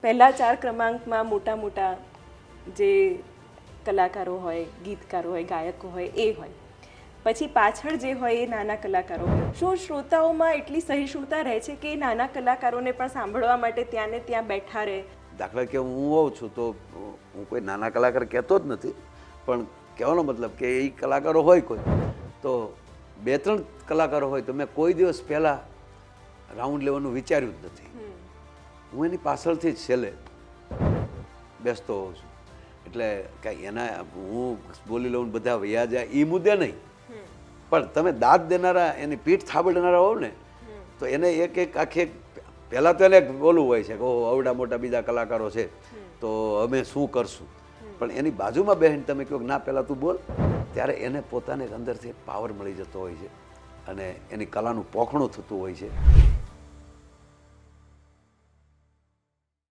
પહેલા 4 ક્રમાંકમાં મોટા મોટા જે કલાકારો હોય, ગીતકારો હોય, ગાયકો હોય એ હોય, પછી પાછળ જે હોય એ નાના કલાકારો હોય. શું શ્રોતાઓમાં એટલી સહિષ્ણુતા રહે છે કે નાના કલાકારોને પણ સાંભળવા માટે ત્યાં ને ત્યાં બેઠા રહે? દાખલા કે હું હોઉં છું તો હું કોઈ નાના કલાકાર કહેતો જ નથી, પણ કહેવાનો મતલબ કે એ કલાકારો હોય કોઈ તો 2-3 કલાકારો હોય તો મેં કોઈ દિવસ પહેલાં રાઉન્ડ લેવાનું વિચાર્યું જ નથી. હું એની પાછળથી જ છેલ્લે બેસતો હોઉં છું. એટલે કાંઈ એના હું બોલી લઉં બધા વયા જાય એ મુદ્દે નહીં, પણ તમે દાદ દેનારા એની પીઠ થાબડનારા હોવ ને તો એને એક આખી પહેલાં તો એને બોલવું હોય છે કે ઓહ આવડા મોટા બીજા કલાકારો છે તો અમે શું કરશું, પણ એની બાજુમાં બેસીને તમે કહો ના પહેલાં તું બોલ, ત્યારે એને પોતાને અંદરથી પાવર મળી જતો હોય છે અને એની કલાનું પોખણું થતું હોય છે.